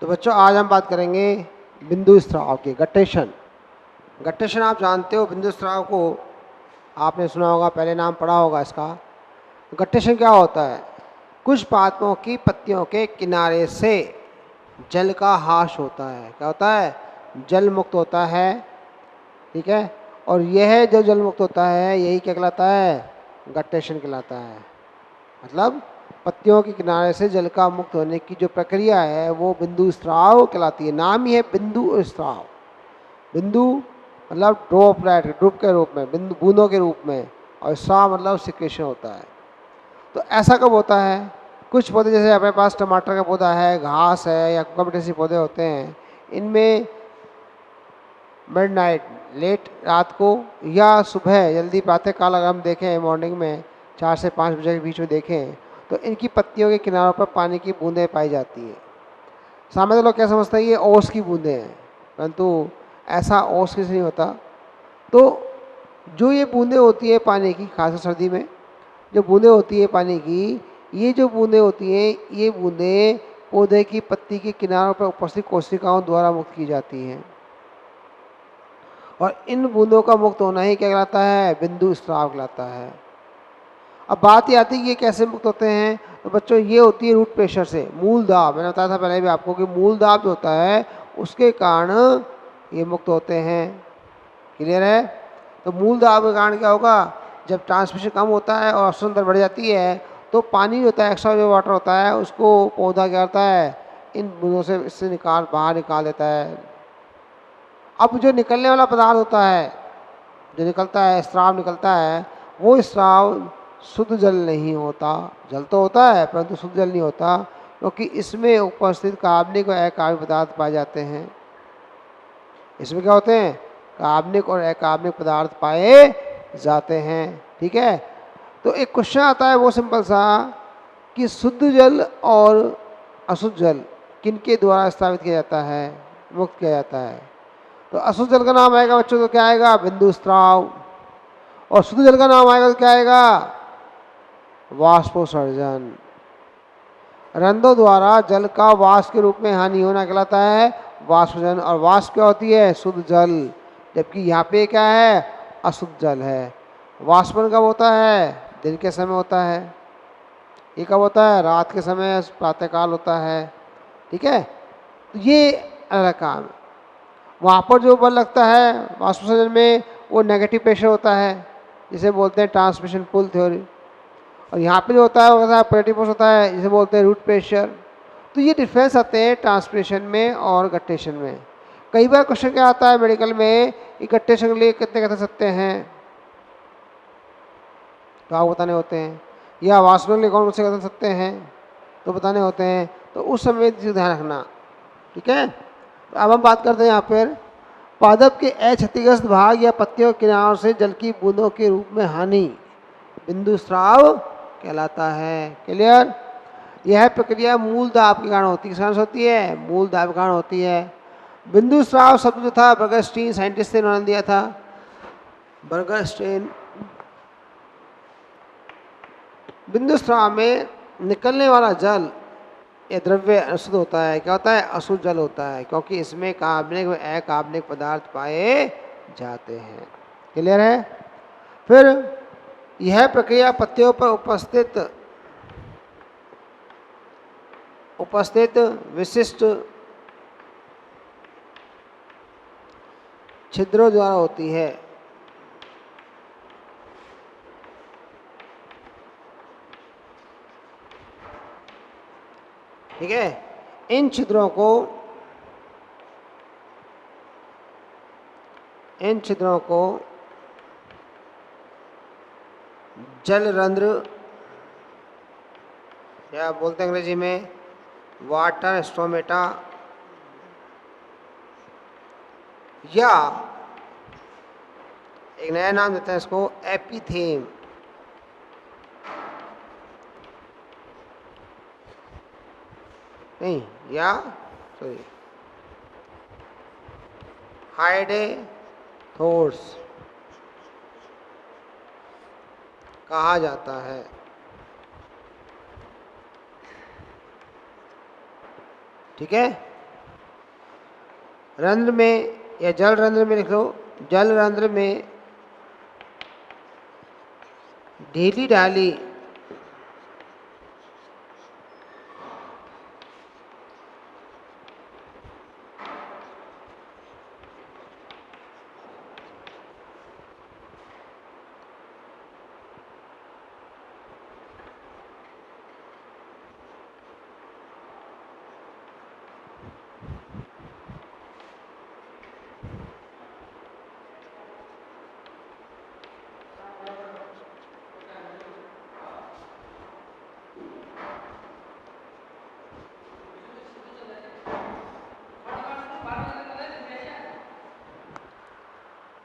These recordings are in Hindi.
तो बच्चों आज हम बात करेंगे बिंदु स्राव की। गट्टेशन। गट्टेशन आप जानते हो, बिंदु स्राव को आपने सुना होगा, पहले नाम पढ़ा होगा इसका। गट्टेशन क्या होता है? कुछ पादपों की पत्तियों के किनारे से जल का हाश होता है। क्या होता है? जल मुक्त होता है। ठीक है। और यह जो जल मुक्त होता है यही क्या कहलाता है? गट्टेशन कहलाता है। मतलब पत्तियों के किनारे से जल का मुक्त होने की जो प्रक्रिया है वो बिंदु स्राव कहलाती है। नाम ही है बिंदु स्राव। बिंदु मतलब ड्रॉपलेट, ड्रुप के रूप में, बिंदु बूंदों के रूप में, और स्राव मतलब सिक्रेशन होता है। तो ऐसा कब होता है? कुछ पौधे जैसे अपने पास टमाटर का पौधा है, घास है, या कुकुम्बर जैसे पौधे होते हैं, इनमें मिडनाइट, लेट रात को या सुबह जल्दी प्रातः काल अगर हम देखें, मॉर्निंग में 4 से 5 बजे के बीच में देखें, तो इनकी पत्तियों के किनारों पर पानी की बूंदें पाई जाती हैं। सामान्य लोग क्या समझते हैं ये ओस की बूंदें हैं, परंतु ऐसा ओस किसी नहीं होता। तो जो ये बूंदें होती है पानी की, खासकर सर्दी में जो बूंदें होती है पानी की, ये जो बूंदें होती हैं, ये बूंदें पौधे की पत्ती के किनारों पर उपस्थित कोशिकाओं द्वारा मुक्त की जाती हैं। और इन बूंदों का मुक्त होना ही क्या कहलाता है? बिंदु स्राव कहलाता है। अब बात ये आती है कि ये कैसे मुक्त होते हैं। तो बच्चों ये होती है रूट प्रेशर से, मूल दाब। मैंने बताया था पहले भी आपको कि मूल दाब जो होता है उसके कारण ये मुक्त होते हैं। क्लियर है? तो मूल दाब के कारण क्या होगा? जब ट्रांसमिशन कम होता है और ऑक्सीजन दर बढ़ जाती है, तो पानी होता है, एक्स्ट्रा जो वाटर होता है, उसको पौधा क्या करता है? इन बूंदों से इससे बाहर निकाल देता है। अब जो निकलने वाला पदार्थ होता है, जो निकलता है, स्राव निकलता है, वो स्राव शुद्ध जल नहीं होता। जल तो होता है परंतु शुद्ध जल नहीं होता, क्योंकि इसमें उपस्थित कार्बनिक और अकार्बनिक पदार्थ पाए जाते हैं। इसमें क्या होते हैं? कार्बनिक और अकार्बनिक पदार्थ पाए जाते हैं। ठीक है। तो एक क्वेश्चन आता है वो सिंपल सा, कि शुद्ध जल और अशुद्ध जल किनके द्वारा स्थापित किया जाता है, मुक्त किया जाता है? तो अशुद्ध जल का नाम आएगा बच्चों तो क्या आएगा? बिंदु स्राव। और शुद्ध जल का नाम आएगा तो क्या आएगा? वाष्पोत्सर्जन। रंध्रों द्वारा जल का वाष्प के रूप में हानि होना कहलाता है वाष्पोत्सर्जन। और वाष्प क्या होती है? शुद्ध जल। जबकि यहाँ पे क्या है? अशुद्ध जल है। वाष्पन कब होता है? दिन के समय होता है। ये कब होता है? रात के समय, प्रातःकाल होता है। ठीक है। तो ये अलग काम है। वहाँ पर जो बल लगता है वाष्पोत्सर्जन में, वो नेगेटिव प्रेशर होता है, जिसे बोलते हैं ट्रांसमिशन पुल थ्योरी। और यहाँ पे जो होता है वो पॉजिटिव फोर्स होता है, जिसे बोलते हैं रूट प्रेशर। तो ये डिफरेंस आते हैं ट्रांसपिरेशन में और गट्टेशन में। कई बार क्वेश्चन क्या आता है मेडिकल में कि गट्टेशन के लिए कितने कथा सकते हैं, तो आप बताने होते हैं, या वाष्पन के लिए कौन से कथा सकते हैं, तो बताने होते हैं। तो उस समय ध्यान रखना। ठीक है। तो अब हम बात करते हैं यहाँ पर पादप के क्षतिग्रस्त भाग या पत्तियों के किनारों से जल की बूंदों के रूप में हानि बिंदु स्राव कहलाता है। क्लियर? यह प्रक्रिया मूल दाब के कारण होती है। किस कारण से होती है? मूल दाब के कारण होती है। बिंदु स्राव शब्द जो था बर्गस्टीन साइंटिस्ट ने उन्होंने दिया था। बर्गस्टीन बिंदु स्राव में निकलने वाला जल ये द्रव्य अशुद्ध होता है। क्या होता है? अशुद्ध जल होता है, क्योंकि इसमें कार्बनिक व अकार्बनिक पदार्थ पाए जाते हैं। क्लियर है? फिर यह प्रक्रिया पत्तियों पर उपस्थित विशिष्ट छिद्रों द्वारा होती है। ठीक है। इन छिद्रों को जल रंध्र, या बोलते हैं अंग्रेजी में वाटर स्टोमेटा, या एक नया नाम देते हैं इसको एपिथेम, नहीं, या सॉरी हाइडेथोर्स कहा जाता है। ठीक है। रंध्र में या जल रंध्र में लिख लो, जल रंध्र में ढीली ढाली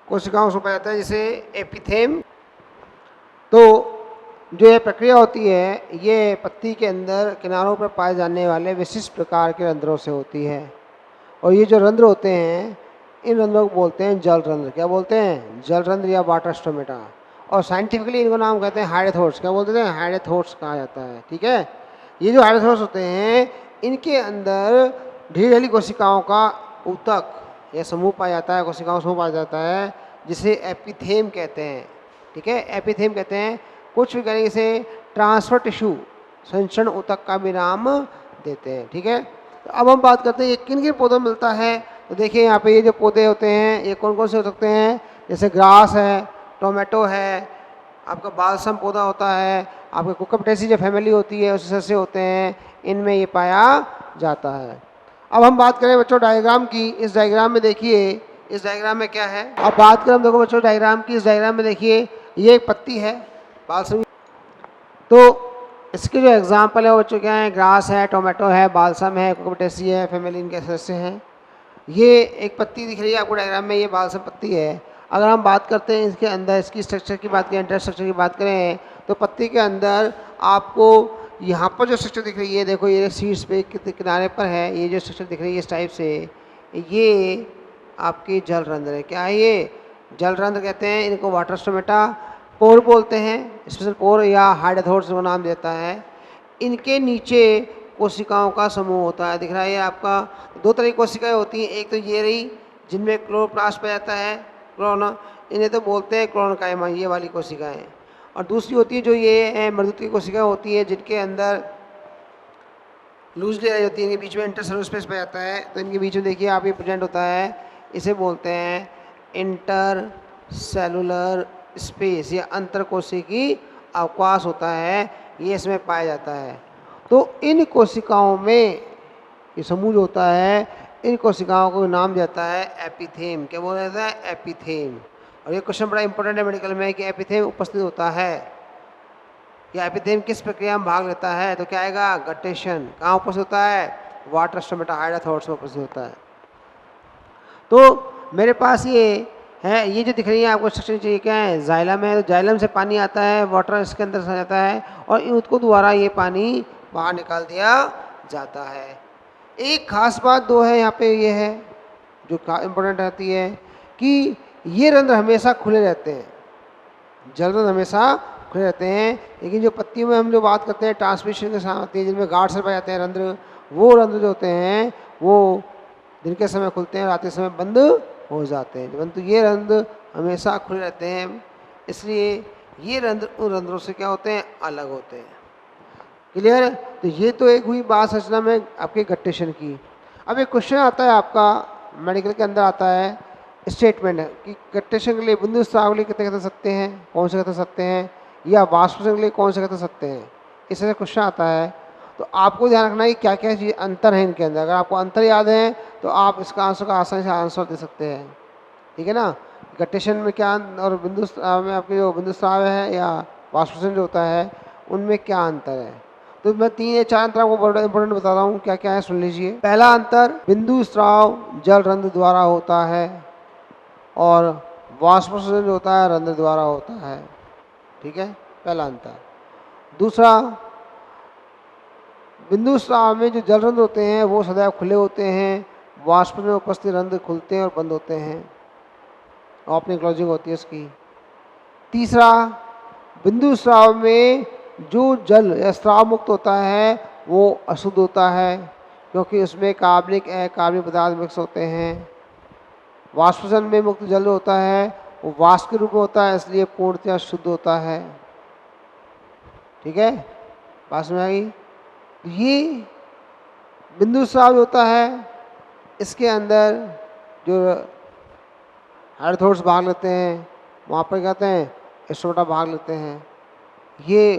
कोशिकाओं से पाया जाता है, जैसे एपिथेम। तो जो ये प्रक्रिया होती है ये पत्ती के अंदर किनारों पर पाए जाने वाले विशिष्ट प्रकार के रंध्रों से होती है। और ये जो रंध्र होते हैं इन रंध्रों को बोलते हैं जल रंध्र। क्या बोलते हैं? जल रंध्र या वाटर स्टोमेटा। और साइंटिफिकली इनको नाम कहते हैं हाइडेथोर्स। क्या बोलते हैं? हाइडेथोर्स कहा जाता है। ठीक है, ये जो हाइडेथोर्स होते हैं इनके अंदर ढीली ढाली कोशिकाओं का ऊतक या समूह पाया जाता है, कोशिकाओं समूह पाया जाता है, जिसे एपिथेम कहते हैं। ठीक है, एपिथेम कहते हैं। कुछ वैज्ञानिक इसे ट्रांसफर टिश्यू संचरण ऊतक का भी नाम देते हैं। ठीक है, तो अब हम बात करते हैं ये किन किन पौधों में मिलता है। तो देखिए यहाँ पे ये जो पौधे होते हैं ये कौन कौन से हो सकते हैं, जैसे ग्रास है, टोमेटो है, आपका बालसम पौधा होता है, आपके कुकुरबिटेसी जो फैमिली होती है उससे सदस्य होते हैं, इनमें ये पाया जाता है। अब हम बात करें बच्चों डायग्राम की। इस डायग्राम में देखिए, इस डायग्राम में क्या है। अब बात करें हम देखो बच्चों डायग्राम की। इस डायग्राम में देखिए ये एक पत्ती है बालसम। तो इसके जो एग्जाम्पल है वो बच्चों क्या है, ग्रास है, टोमेटो है, बालसम है, कुकुरबिटेसी है, फैमिली इनके सदस्य हैं। ये एक पत्ती दिख रही है आपको डायग्राम में, ये बालसम पत्ती है। अगर हम बात करते हैं इसके अंदर इसकी स्ट्रक्चर की बात करें, इंटर स्ट्रक्चर की बात करें, तो पत्ती के अंदर आपको यहाँ पर जो स्ट्रक्चर दिख रही है, देखो ये सीड्स पे किनारे पर है, ये जो स्ट्रक्चर दिख रही है इस टाइप से, ये आपकी जल रंध्र है। क्या है ये? जल रंध्र कहते हैं इनको। वाटर स्टोमेटा पोर बोलते हैं, स्पेशल पोर या हाइडेथोर्स को नाम देता है। इनके नीचे कोशिकाओं का समूह होता है, दिख रहा है आपका। दो तरह की कोशिकाएं होती हैं, एक तो ये रही जिनमें क्लोरोप्लास्ट पाया जाता है, क्लोरोना, इन्हें तो बोलते हैं क्लोरोकाइमा, ये वाली कोशिकाएं। और दूसरी होती है जो ये मृदुत की कोशिकाएं होती है जिनके अंदर लूज लेयर होती है, इनके बीच में इंटरसेलुलर स्पेस पाया जाता है। तो इनके बीच में देखिए आप ये प्रेजेंट होता है, इसे बोलते हैं इंटर सेलुलर स्पेस या अंतर कोशिकी अवकाश होता है, ये इसमें पाया जाता है। तो इन कोशिकाओं में ये समूह जो होता है इन कोशिकाओं को नाम देता है एपिथेम। क्या बोला जाता है? एपिथेम। और ये क्वेश्चन बड़ा इंपॉर्टेंट है मेडिकल में कि एपिथेम उपस्थित होता है या एपिथेम किस प्रक्रिया में भाग लेता है, तो क्या आएगा? गटेशन। कहाँ उपस्थित होता है? वाटर स्टोमेटा हाइडेथोर्स में उपस्थित होता है। तो मेरे पास ये है, ये जो दिख रही है आपको स्ट्रक्चर चाहिए, क्या है? जाइलम है। तो जाइलम से पानी आता है, वाटर इसके अंदर से जाता है और इन ऊतकों द्वारा ये पानी बाहर निकाल दिया जाता है। एक खास बात दो है यहाँ पे, ये है जो इम्पोर्टेंट रहती है कि ये रंध्र हमेशा खुले रहते हैं, जल रंध्र हमेशा खुले रहते हैं। लेकिन जो पत्तियों में हम जो बात करते हैं ट्रांसमिशन के साथ आती है, जिनमें गार्ड से पाए जाते हैं रंध्र, वो रंध्र जो होते हैं वो दिन के समय खुलते हैं, रात के समय बंद हो जाते हैं। परंतु ये रंध्र हमेशा खुले रहते हैं, इसलिए ये रंध्र उन रंध्रों से क्या होते हैं? अलग होते हैं। क्लियर? तो ये तो एक हुई बात संरचना में आपके गट्टेशन की। अब एक क्वेश्चन आता है आपका मेडिकल के अंदर आता है, स्टेटमेंट है कि गट्टेशन के लिए बिंदु स्राव के लिए कितने कथन सकते हैं, कौन से कथन सकते हैं, या वाष्पीकरण के लिए कौन से कथन सकते हैं, इस तरह क्वेश्चन आता है। तो आपको ध्यान रखना है कि क्या क्या चीज़ अंतर है इनके अंदर। अगर आपको अंतर याद है तो आप इसका आंसर का आसानी से आंसर दे सकते हैं। ठीक है ना? गट्टेशन में क्या और बिंदु स्राव में आपके जो बिंदु स्राव है या वाष्पीकरण जो होता है उनमें क्या अंतर है। तो मैं 3 या 4 अंतर आपको बड़ा इंपॉर्टेंट बता रहा हूँ, क्या क्या है सुन लीजिए। पहला अंतर, बिंदु स्राव जल रंध्र द्वारा होता है और वाष्पीकरण जो होता है रंध्र द्वारा होता है। ठीक है, पहला अंतर। दूसरा, बिंदु स्राव में जो जल रंध्र होते हैं वो सदैव खुले होते हैं, वाष्पीकरण में उपस्थित रंध्र खुलते हैं और बंद होते हैं, ओपनिंग क्लोजिंग होती है उसकी। तीसरा, बिंदु स्राव में जो जल या स्राव मुक्त होता है वो अशुद्ध होता है क्योंकि उसमें कार्बनिक अकार्बनिक पदार्थ मिक्स होते हैं। वाष्पजन में मुक्त जल जो होता है वो वाष्प के रूप में होता है, इसलिए पूर्णतः शुद्ध होता है। ठीक है, बात समझ आ गई। ये बिंदु स्राव होता है, इसके अंदर जो हाइड्रोथोर्स भाग लेते हैं, वहाँ पर कहते हैं स्ट्रोटा भाग लेते हैं। ये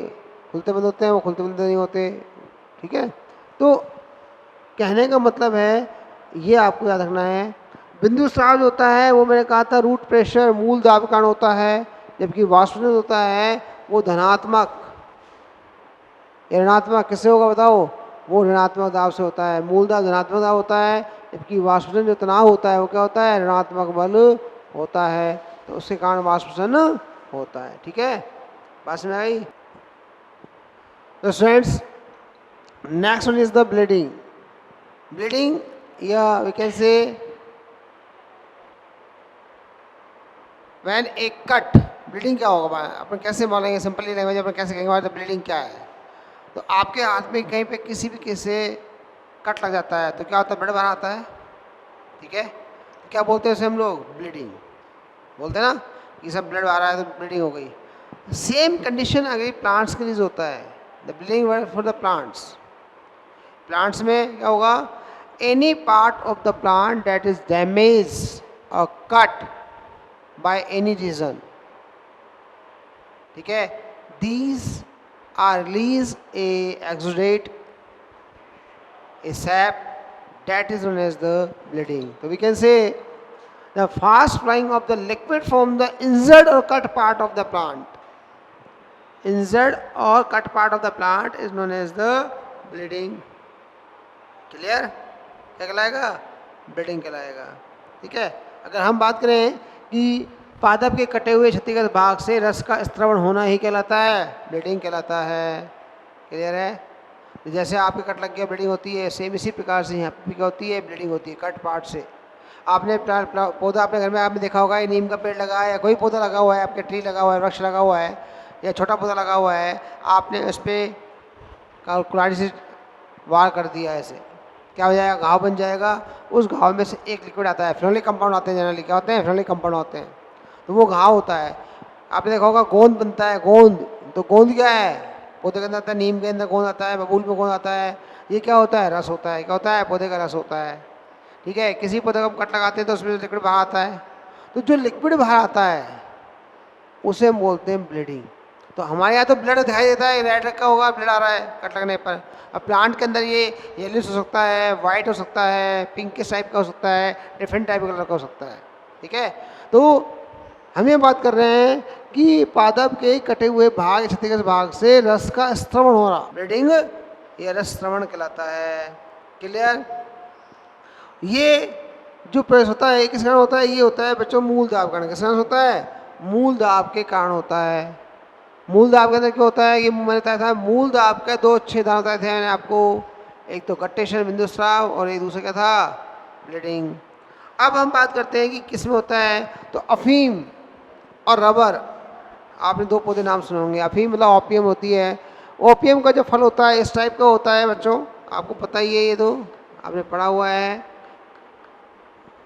खुलते बंद होते हैं, वो खुलते बंद नहीं होते। ठीक है, तो कहने का मतलब है, ये आपको याद रखना है, बिंदु स्राव जो होता है वो मैंने कहा था रूट प्रेशर मूल दाब के कारण होता है, जबकि वाष्पजन होता है वो धनात्मक या ऋणात्मक किससे होगा बताओ? वो ऋणात्मक दाब से होता है। मूल दाब धनात्मक दाब होता है, जबकि वाष्पजन जो तनाव होता है वो क्या होता है? ऋणात्मक बल होता है, तो उसके कारण वाष्पजन होता है। ठीक है, बात समझ आई? तो students, next one is the bleeding. Bleeding या we can say when a cut, bleeding क्या होगा अपन कैसे बोलेंगे सिंपली लैंग्वेज, अपन कैसे कहेंगे ब्लीडिंग क्या है? तो आपके हाथ में कहीं पे किसी भी किसी से कट लग जाता है तो क्या होता है? ब्लड बाहर आता है। ठीक है, तो क्या बोलते हैं उसे हम लोग? ब्लीडिंग बोलते हैं ना, ये सब ब्लड आ रहा है तो ब्लीडिंग हो गई। सेम कंडीशन अगर प्लांट्स के लिए होता है, the bleeding for the plants. Plants में क्या होगा? Any part of the plant that is damage और कट बाय एनी रीजन। ठीक है, these are release a exudate a sap that is known as the bleeding. So we can say the fast flowing of the liquid from the injured or cut part of the plant. Injured or cut part of the plant is known as the bleeding. Clear? क्या कहलाएगा? bleeding कहलाएगा। ठीक है, अगर हम बात करें कि पादप के कटे हुए क्षतिग्रस्त भाग से रस का स्त्रवण होना ही कहलाता है, bleeding कहलाता है। क्लियर है? जैसे आपके कट लग गया ब्लीडिंग होती है, सेम इसी प्रकार से यहाँ पे क्या होती है? ब्लीडिंग होती है कट पार्ट से। आपने पौधा अपने घर में आपने देखा होगा, ये नीम का पेड़ लगा है या कोई पौधा लगा हुआ है, आपके ट्री लगा हुआ है, वृक्ष लगा हुआ है या छोटा पौधा लगा हुआ है, आपने उस पर कुल्हाड़ी से वार कर दिया, ऐसे क्या हो जाएगा? घाव बन जाएगा। उस घाव में से एक लिक्विड आता है, फेनोलिक कंपाउंड आते हैं, जनरली क्या होते हैं? फेनोलिक कंपाउंड होते हैं। तो वो घाव होता है। आपने देखा होगा गोंद बनता है, गोंद। तो गोंद क्या है? पौधे के अंदर आता है, नीम के अंदर गोंद आता है, बबूल में गोंद आता है। ये क्या होता है? रस होता है। क्या होता है? पौधे का रस होता है। ठीक है, किसी पौधे को कट लगाते हैं तो उसमें लिक्विड बाहर आता है। तो जो लिक्विड बाहर आता है उसे हम बोलते हैं ब्लीडिंग। तो हमारे यहाँ तो ब्लड दिखाई देता है, रेड रखा होगा, ब्लड आ रहा है कट लगने पर। अब प्लांट के अंदर ये येलोइश हो सकता है, वाइट हो सकता है, पिंकिश टाइप का हो सकता है, डिफरेंट टाइप का कलर का हो सकता है। ठीक है, तो हम ये बात कर रहे हैं कि पादप के कटे हुए भाग, क्षतिग्रस्त भाग से रस का स्त्रवण हो रहा, ब्लीडिंग, ये रस स्त्रवण कहलाता है। क्लियर? ये जो प्रेस होता है किस कारण होता है? ये होता है बच्चों मूल दाब कारण। किस कारण होता है? मूल दाब के कारण होता है। मूल दाब के अंदर क्या होता है? कि मैंने बताया था मूल दाब के दो छेदान बताए थे मैंने आपको, एक तो गट्टेशन बिंदु स्राव और एक दूसरा क्या था? ब्लीडिंग। अब हम बात करते हैं कि किस में होता है। तो अफीम और रबर, आपने दो पौधे नाम सुने होंगे। अफीम मतलब ओपियम होती है। ओपियम का जो फल होता है इस टाइप का होता है बच्चों, आपको पता ही है, ये तो आपने पढ़ा हुआ है।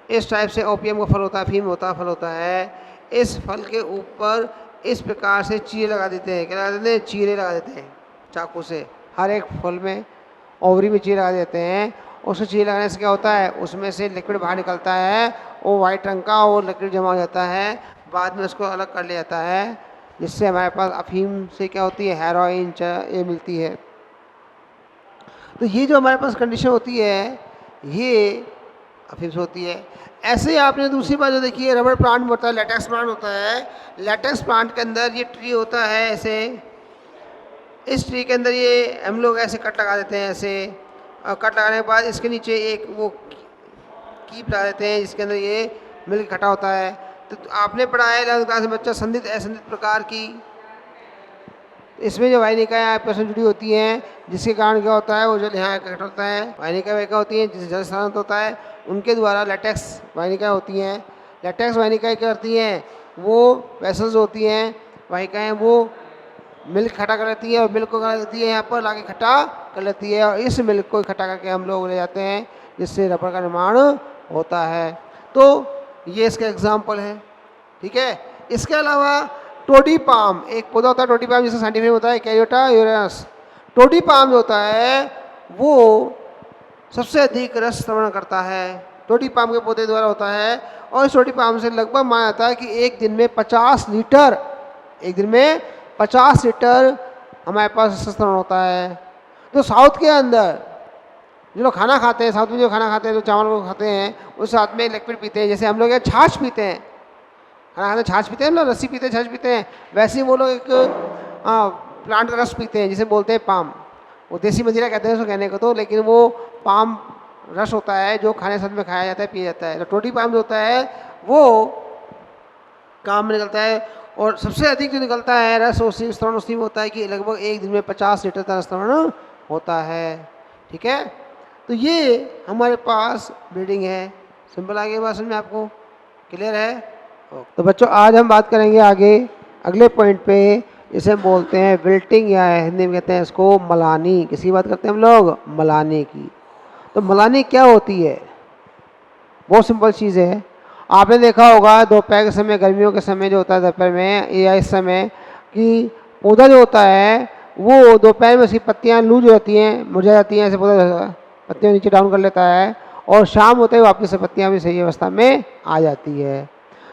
इस टाइप से ओपियम का फल होता है, अफीम होता फल होता है। इस फल के ऊपर इस प्रकार से चीरे लगा देते हैं। क्या लगा देते हैं? चीरे लगा देते हैं चाकू से। हर एक फल में ओवरी में चीरे लगा देते हैं। उसको चीरे लगाने से क्या होता है? उसमें से लिक्विड बाहर निकलता है, वो वाइट रंग का, वो लिक्विड जमा हो जाता है, बाद में उसको अलग कर लिया जाता है, जिससे हमारे पास अफीम से क्या होती है? हेरोइन ये मिलती है। तो ये जो हमारे पास कंडीशन होती है ये अफीम से होती है। ऐसे ही आपने दूसरी बात जो देखी है, रबर प्लांट में होता है, लेटेक्स प्लांट होता है। लेटेक्स प्लांट के अंदर ये ट्री होता है ऐसे, इस ट्री के अंदर ये हम लोग ऐसे कट लगा देते हैं ऐसे, और कट लगाने के बाद इसके नीचे एक वो कीप लगा देते हैं जिसके अंदर ये मिल्क इकट्ठा होता है। तो आपने पढ़ा है 11वीं क्लास में बच्चा संदिग्ध असंदिग्ध प्रकार की, इसमें जो वाहिनिकाएँ आपस में जुड़ी होती हैं, जिसके कारण क्या होता है? वो जो यहाँ इकट्ठा होता है, वाहिनिकाएँ क्या होती हैं? जिससे जल स्थानांतरित होता है, उनके द्वारा लेटेक्स वाहिनिकाएँ होती हैं। लेटेक्स वाहिनिकाएँ क्या करती हैं? वो वेसल्स होती हैं वाहिकाएँ, वो मिल्क इकट्ठा कर लेती है और मिल्क को क्या लेती है? यहाँ पर लाके इकट्ठा कर लेती है, और इस मिल्क को इकट्ठा करके हम लोग ले जाते हैं, जिससे रबर का निर्माण होता है। तो ये इसका एग्जाम्पल है। ठीक है, इसके अलावा टोडी पाम, एक पौधा होता है टोडी पाम, जिसका साइंटिफिक होता है कैरियोटा यूरेनस। टोडी पाम जो होता है वो सबसे अधिक रस श्रवण करता है, टोडी पाम के पौधे द्वारा होता है। और इस टोडी पाम से लगभग माना जाता है कि एक दिन में 50 लीटर, एक दिन में 50 लीटर हमारे पास रस श्रवण होता है। तो साउथ के अंदर जो लोग खाना खाते हैं, साउथ में जो खाना खाते हैं, जो चावल को खाते हैं, उस साथ में लिक्विड पीते हैं। जैसे हम लोग यहाँ छाछ पीते हैं, खाना खाते छाछ पीते हैं, हम लोग लस्सी पीते हैं, छाछ पीते हैं, वैसे ही वो लोग एक प्लांट का रस पीते हैं जिसे बोलते हैं पाम। वो देसी मदिरा कहते हैं उसको कहने को तो, लेकिन वो पाम रस होता है जो खाने साथ में खाया जाता है, पिया जाता है। तो टोडी पाम जो होता है वो काम में निकलता है, और सबसे अधिक जो निकलता है रस उसी स्तरण उसी में होता है कि लगभग एक दिन में 50 लीटर तक स्तरण होता है। ठीक है, तो ये हमारे पास ब्रीडिंग है। सिंपल आ गई बात समझ में आपको, क्लियर है? तो बच्चों आज हम बात करेंगे आगे अगले पॉइंट पे, इसे बोलते हैं विल्टिंग, या हिंदी में कहते हैं इसको मलानी। किसकी बात करते हैं हम लोग? मलानी की। तो मलानी क्या होती है? बहुत सिंपल चीज़ है। आपने देखा होगा दोपहर के समय, गर्मियों के समय जो होता है दोपहर में या इस समय, कि पौधा जो होता है वो दोपहर में उसकी पत्तियाँ लूज हो जाती हैं, मुरझा जाती हैं, ऐसे पौधा पत्तियाँ नीचे डाउन कर लेता है, और शाम होते ही वापस से पत्तियाँ भी सही अवस्था में आ जाती है।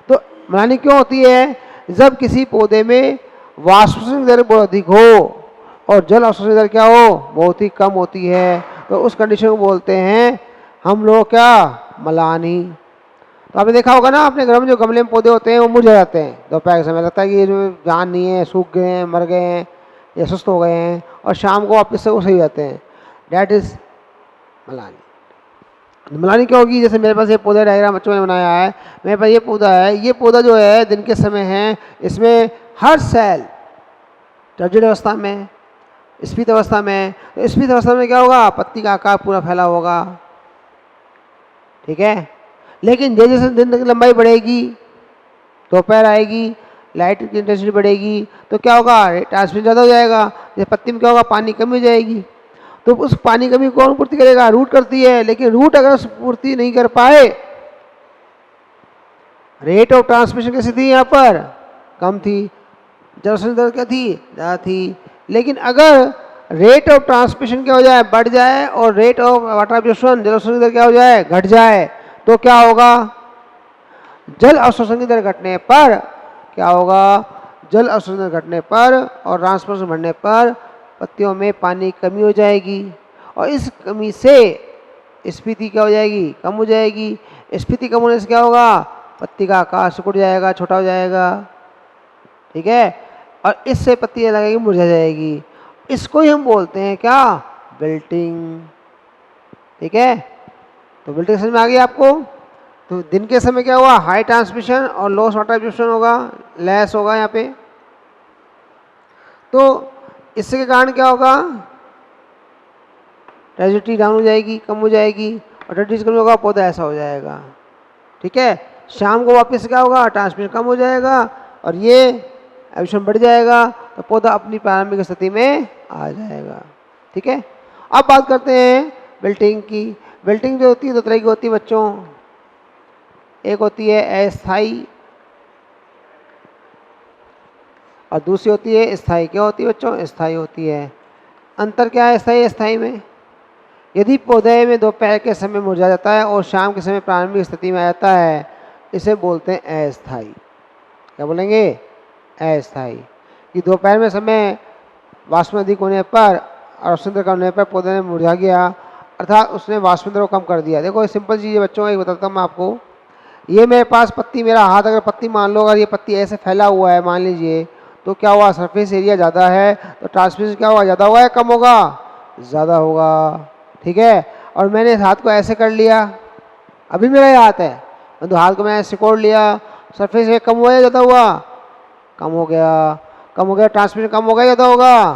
तो मलानी क्यों होती है? जब किसी पौधे में वाष्पशोषण दर बहुत अधिक हो और जल अवशोषण दर क्या हो? बहुत ही कम होती है, तो उस कंडीशन को बोलते हैं हम लोग क्या? मलानी। तो आपने देखा होगा ना अपने घर में जो गमले में पौधे होते हैं वो मुरझा जाते हैं दोपहर के समय, लगता है कि ये जो जान नहीं है, सूख गए हैं, मर गए हैं या सुस्त हो गए हैं, और शाम को वापस से वो सही जाते हैं। That is Malani. मलानी क्या होगी? जैसे मेरे पास ये पौधा डायग्राम बच्चों ने बनाया है, मेरे पास ये पौधा है, ये पौधा जो है दिन के समय है, इसमें हर सेल टर्जिड अवस्था में, स्फीत अवस्था में। तो स्फीत अवस्था में क्या होगा? पत्ती का आकार पूरा फैला होगा। ठीक है, लेकिन जैसे जैसे दिन की लंबाई बढ़ेगी, दोपहर आएगी, लाइट की इंटेंसिटी बढ़ेगी, तो क्या होगा? ट्रांसमिशन ज़्यादा हो जाएगा। जैसे पत्ती में क्या होगा? पानी कम हो जाएगी। तो उस पानी कमी कौन पूर्ति करेगा? रूट करती है। लेकिन रूट अगर पूर्ति नहीं कर पाए, रेट ऑफ ट्रांसमिशन कैसी थी? यहाँ पर कम थी। जल अवशोषण दर क्या थी? ज़्यादा थी। लेकिन अगर रेट ऑफ ट्रांसमिशन क्या हो जाए? बढ़ जाए, और रेट ऑफ वाटर एब्जॉर्प्शन, जल अवशोषण दर क्या हो जाए? घट जाए, तो क्या होगा? जल अवशोषण की दर घटने पर क्या होगा? जल अवशोषण दर घटने पर और ट्रांसमिशन बढ़ने पर पत्तियों में पानी की कमी हो जाएगी, और इस कमी से स्फीति क्या हो जाएगी? कम हो जाएगी। स्फीति कम होने से क्या होगा? पत्ती का आकार सिकुड़ जाएगा, छोटा हो जाएगा। ठीक है, और इससे पत्ती लगेगी, मुरझा जाएगी। इसको ही हम बोलते हैं क्या? विल्टिंग। ठीक है, तो विल्टिंग समझ में आ गई आपको? तो दिन के समय क्या हुआ? हाई ट्रांसमिशन और लो वाटर एब्जॉर्प्शन होगा, लेस होगा यहाँ पे। तो इससे के कारण क्या होगा? टर्जिडिटी डाउन हो जाएगी, कम हो जाएगी, और टर्जिडिटी कम होगा, पौधा ऐसा हो जाएगा। ठीक है, शाम को वापस क्या होगा? ट्रांसमिशन कम हो जाएगा और ये एब्जॉर्प्शन बढ़ जाएगा, तो पौधा अपनी प्रारंभिक स्थिति में आ जाएगा। ठीक है, अब बात करते हैं विल्टिंग की। विल्टिंग जो होती है दो तरह की होती है बच्चों। एक होती है अस्थाई और दूसरी होती है स्थाई। क्या होती है बच्चों? स्थाई होती है। अंतर क्या है स्थाई अस्थाई में? यदि पौधे में दोपहर के समय मुरझा जाता है और शाम के समय प्रारंभिक स्थिति में आ जाता है, इसे बोलते हैं अस्थाई। क्या बोलेंगे? अस्थाई। कि दोपहर में समय वाष्प अधिक होने पर और अवशोषण कम होने पर पौधे में मुरझा गया, अर्थात उसने वाष्प को कम कर दिया। देखो ये सिंपल चीज़ है बच्चों, एक बताता हूँ मैं आपको। ये मेरे पास पत्ती, मेरा हाथ अगर पत्ती मान लो, अगर ये पत्ती ऐसे फैला हुआ है मान लीजिए, तो क्या हुआ? सरफेस एरिया ज़्यादा है, तो ट्रांसमिशन क्या होगा? ज़्यादा होगा या कम होगा? ज़्यादा होगा। ठीक है, और मैंने इस हाथ को ऐसे कर लिया, अभी मेरा ये हाथ है, तो हाथ को मैंने सिकोड़ लिया, सरफेस एरिया कम हुआ या ज़्यादा हुआ? कम हो गया। कम हो गया, ट्रांसमिशन कम होगा या ज़्यादा होगा?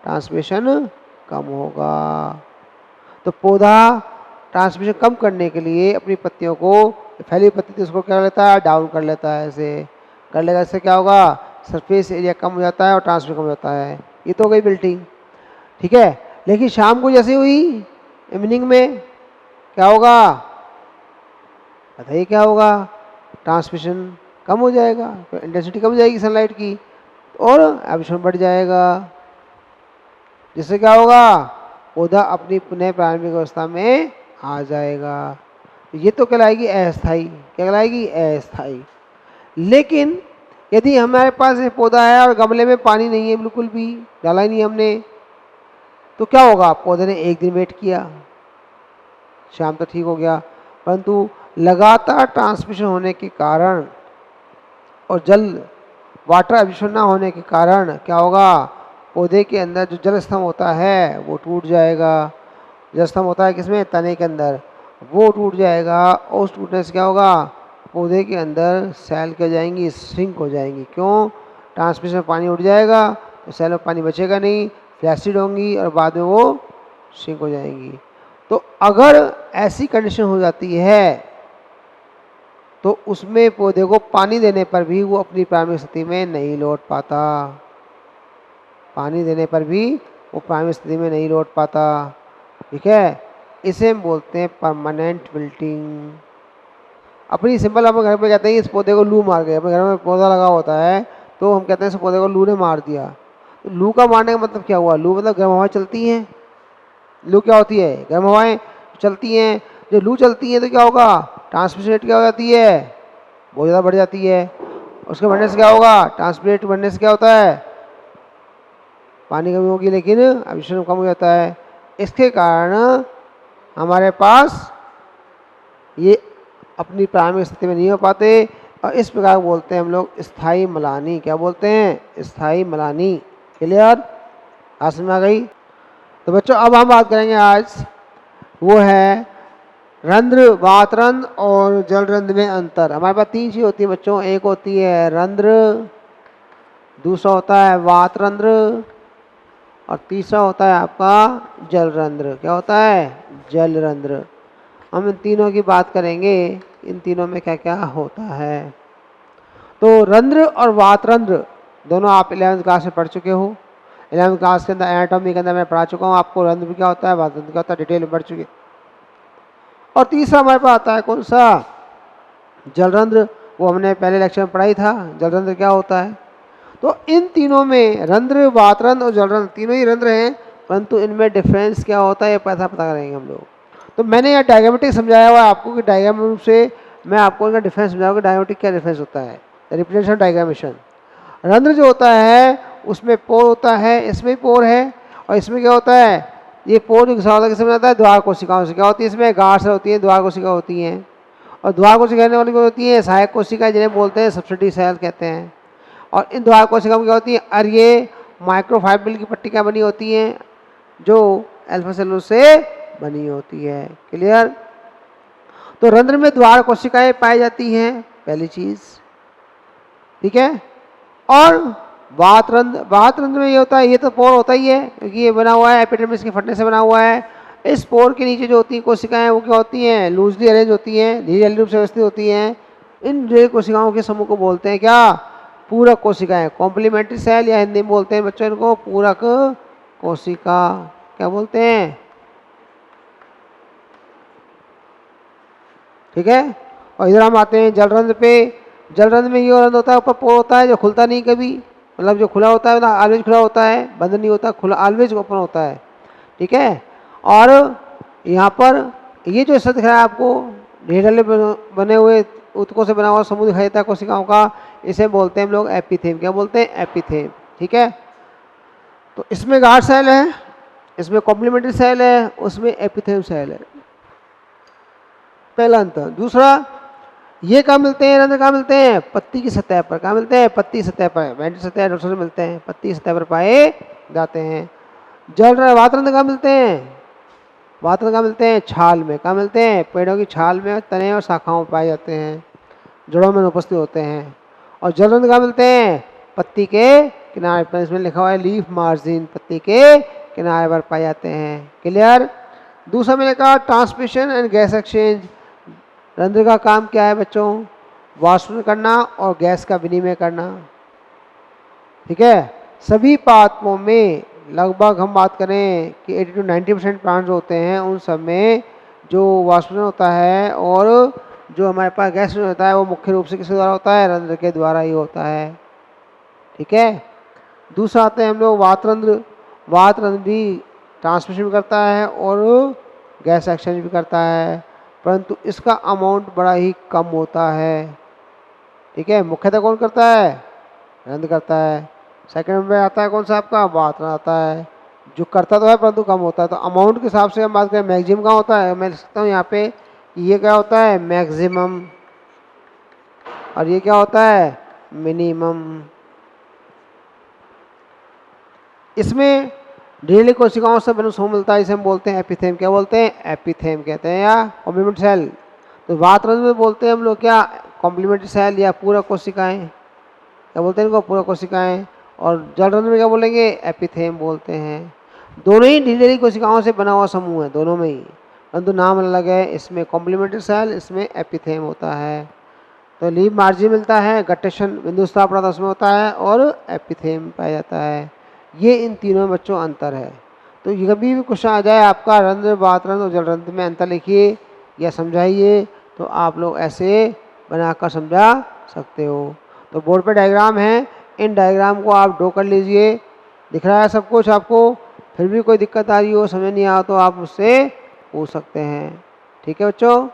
ट्रांसमिशन कम होगा। तो पौधा ट्रांसमिशन कम करने के लिए अपनी पत्तियों को, फैली पत्ती थी उसको क्या कर लेता है? डाउन कर लेता है। ऐसे कर लेगा, इससे क्या होगा? सरफेस एरिया कम हो जाता है और ट्रांसमिशन कम हो जाता है। ये तो हो गई विल्टिंग। ठीक है, लेकिन शाम को जैसे हुई इवनिंग में क्या होगा? बताइए क्या होगा? ट्रांसमिशन कम हो जाएगा, तो इंटेंसिटी कम हो जाएगी सनलाइट की और एब्जॉर्प्शन बढ़ जाएगा, जिससे क्या होगा, पौधा अपनी पुनः प्रारंभिक अवस्था में आ जाएगा। ये तो कहलाएगी अस्थाई, क्या कहलाएगी, अस्थाई। लेकिन यदि हमारे पास ये पौधा है और गमले में पानी नहीं है, बिल्कुल भी डाला ही नहीं हमने, तो क्या होगा, पौधे ने एक दिन वेट किया, शाम तक ठीक हो गया, परंतु लगातार ट्रांसमिशन होने के कारण और वाटर एब्जॉर्प्शन ना होने के कारण क्या होगा, पौधे के अंदर जो जल स्तंभ होता है वो टूट जाएगा। जल स्तंभ होता है किसमें, तने के अंदर, वो टूट जाएगा और उस टूटने से क्या होगा, पौधे के अंदर सेल क्या जाएंगी, श्रिंक हो जाएंगी। क्यों, ट्रांसमिशन में पानी उड़ जाएगा तो सेल में पानी बचेगा नहीं, फ्लैसिड होंगी और बाद में वो श्रिंक हो जाएंगी। तो अगर ऐसी कंडीशन हो जाती है तो उसमें पौधे को पानी देने पर भी वो अपनी प्राथमिक स्थिति में नहीं लौट पाता, पानी देने पर भी वो प्राथमिक स्थिति में नहीं लौट पाता। ठीक है, इसे हम बोलते हैं परमानेंट विल्टिंग। अपनी सिंपल हम घर पे कहते हैं इस पौधे को लू मार गया, अपने घर में पौधा लगा होता है तो हम कहते हैं इस पौधे को लू ने मार दिया। तो लू का मारने का मतलब क्या हुआ, लू मतलब गर्म हवाएं चलती हैं, लू क्या होती है, गर्म हवाएं चलती हैं। जब लू चलती है तो क्या होगा, ट्रांसमिशन रेट क्या हो जाती है, बहुत ज़्यादा बढ़ जाती है। उसके बढ़ने से क्या होगा, ट्रांसमिशन रेट बढ़ने से क्या होता है, पानी कमी होगी लेकिन एब्जॉर्प्शन कम हो जाता है। इसके कारण हमारे पास ये अपनी प्रारंभिक स्थिति में नहीं हो पाते और इस प्रकार बोलते हैं हम लोग स्थायी मलानी। क्या बोलते हैं, स्थायी मलानी। क्लियर, आज समझ में आ गई। तो बच्चों अब हम बात करेंगे आज, वो है रंध्र, वातरंध्र और जलरंध्र में अंतर। हमारे पास तीन चीज़ होती है बच्चों, एक होती है रंध्र, दूसरा होता है वातरंध्र और तीसरा होता है आपका जलरंध्र। क्या होता है, जलरंध्र। हम इन तीनों की बात करेंगे, इन तीनों में क्या क्या होता है। तो रंध्र और वातरंध्र दोनों आप 11वीं क्लास में पढ़ चुके हो। 11वीं क्लास के अंदर एनाटॉमी के अंदर मैं पढ़ा चुका हूँ आपको, रंध्र क्या होता है, वातरंध्र क्या होता है, डिटेल में पढ़ चुके। और तीसरा हमारे पास आता है कौन सा, जलरंध्र। वो हमने पहले लेक्चर में पढ़ाई था, जलरंध्र क्या होता है। तो इन तीनों में रंध्र, वातरंध्र और जलरंध्र तीनों ही रंध्र हैं, परंतु इनमें डिफरेंस क्या होता है ये पता करेंगे हम लोग। तो मैंने यह डायग्रामेटिक समझाया हुआ है आपको कि डायग्राम रूप से मैं आपको इनका डिफरेंस समझाऊंगा, डायग्रामेटिक क्या डिफरेंस होता है, रिप्रेजेंटेशन डायग्रामेशन। रंध्र जो होता है उसमें पोर होता है, इसमें पोर है, और इसमें क्या होता है, ये पोर किससे बनाता है, द्वार कोशिकाओं से। क्या होती है, इसमें गाढ़ से होती है, द्वार कोशिका होती हैं, और द्वार कोशिका कहने वाली होती है सहायक कोशिका, जिन्हें बोलते हैं सब्सिडी सेल कहते हैं। और इन द्वार कोशिकाओं में क्या होती है, अर्ये माइक्रोफाइब्रिल की पट्टिकाएं बनी होती हैं जो अल्फा सेलुलोज से बनी होती है। क्लियर। तो रंध्र में द्वार कोशिकाएं पाई जाती हैं, पहली चीज। ठीक है। और वातरंध्र में ये होता है, ये तो पोर होता ही है क्योंकि ये बना हुआ है एपिडर्मिस के फटने से बना हुआ है। इस पोर के नीचे जो होती है कोशिकाएं वो क्या होती हैं, लूजली अरेंज होती हैं, धीरे रूप से व्यवस्थित होती हैं। इन जो कोशिकाओं के समूह को बोलते हैं क्या, पूरक कोशिकाएं, कॉम्प्लीमेंट्री सेल, या हिंदी में बोलते हैं बच्चों इनको पूरक कोशिका। क्या बोलते हैं, ठीक है। और इधर हम आते हैं जलरंध्र पे। जलरंध्र में ये रंध्र होता है, ऊपर पोर होता है जो खुलता नहीं कभी, मतलब जो खुला होता है मतलब ऑलवेज खुला होता है, बंद नहीं होता, खुला ऑलवेज ओपन होता है। ठीक है। और यहाँ पर ये जो हिस्सा दिख रहा है आपको, ढेर बने हुए उत्कों से बना हुआ समूह दिखाई देता है कोशिकाओं का, इसे बोलते हैं हम लोग एपिथेम। क्या बोलते हैं, एपिथेम। ठीक है। तो इसमें गार्ड सेल है, इसमें कॉम्प्लीमेंट्री सेल है, उसमें एपिथेम सेल है। पहला अंतर। दूसरा, ये कहाँ मिलते हैं, रंध्र कहाँ मिलते हैं, पत्ती की सतह पर। कहाँ मिलते हैं, पत्ती सतह पर, वेंट्रल सतह डोर्सल में मिलते हैं, पत्ती सतह पर पाए जाते हैं। वातरंध्र कहाँ मिलते हैं, वातरंध्र कहाँ मिलते हैं, छाल में। कहाँ मिलते हैं, पेड़ों की छाल में, तने और शाखाओं में पाए जाते हैं, जड़ों में उपस्थित होते हैं। और जलरंध्र कहाँ मिलते हैं, पत्ती के किनारे पर, इसमें लिखा हुआ है लीफ मार्जिन, पत्ती के किनारे पर पाए जाते हैं। क्लियर। दूसरा मैंने कहा ट्रांसमिशन एंड गैस एक्सचेंज। रंध्र का काम क्या है बच्चों, वाष्पन करना और गैस का विनिमय करना। ठीक है। सभी पादपों में लगभग हम बात करें कि 80 to 90% प्लांट जो होते हैं उन सब में जो वाष्पन होता है और जो हमारे पास गैस होता है वो मुख्य रूप से किसके द्वारा होता है, रंध्र के द्वारा ही होता है। ठीक है। दूसरा आते हैं हम लोग वातरंध्र। वातरंध्र भी ट्रांसमिशन भी करता है और गैस एक्सचेंज भी करता है, परंतु इसका अमाउंट बड़ा ही कम होता है। ठीक है। मुख्यतः कौन करता है, रंध्र करता है। सेकंड में आता है कौन सा आपका, वातरंध्र आता है, जो करता तो है परंतु कम होता है। तो अमाउंट के हिसाब से हम बात करें, मैक्सिमम कहाँ होता है, मैं लिख सकता हूँ यहाँ पे, ये क्या होता है मैक्सिमम, और ये क्या होता है मिनिमम। इसमें ढीली कोशिकाओं से बना समूह मिलता है, इसे हम बोलते हैं एपिथेम। क्या बोलते हैं, एपिथेम कहते हैं, या कॉम्प्लीमेंट्री सेल। तो वातरंध्र में बोलते हैं हम लोग क्या, कॉम्प्लीमेंट्री सेल या पूरक कोशिकाएं, क्या बोलते हैं इनको, पूरक कोशिकाएं। और जलरंध्र में क्या बोलेंगे, एपिथेम बोलते हैं। दोनों ही ढीली कोशिकाओं से बना हुआ समूह है, दोनों में ही, परंतु नाम अलग है। इसमें कॉम्प्लीमेंट्री सेल, इसमें एपिथेम होता है। तो लीफ मार्जिन मिलता है, गट्टेशन बिंदु स्राव पदार्थ उसमें होता है, और एपिथेम पाया जाता है। ये इन तीनों में बच्चों अंतर है। तो ये कभी भी क्वेश्चन आ जाए आपका रंध्र, वातरंध्र और जलरंध्र में अंतर लिखिए या समझाइए, तो आप लोग ऐसे बनाकर समझा सकते हो। तो बोर्ड पे डायग्राम है, इन डायग्राम को आप ड्रॉ कर लीजिए। दिख रहा है सब कुछ आपको। फिर भी कोई दिक्कत आ रही हो, समझ नहीं आया तो आप मुझसे पूछ सकते हैं। ठीक है बच्चों।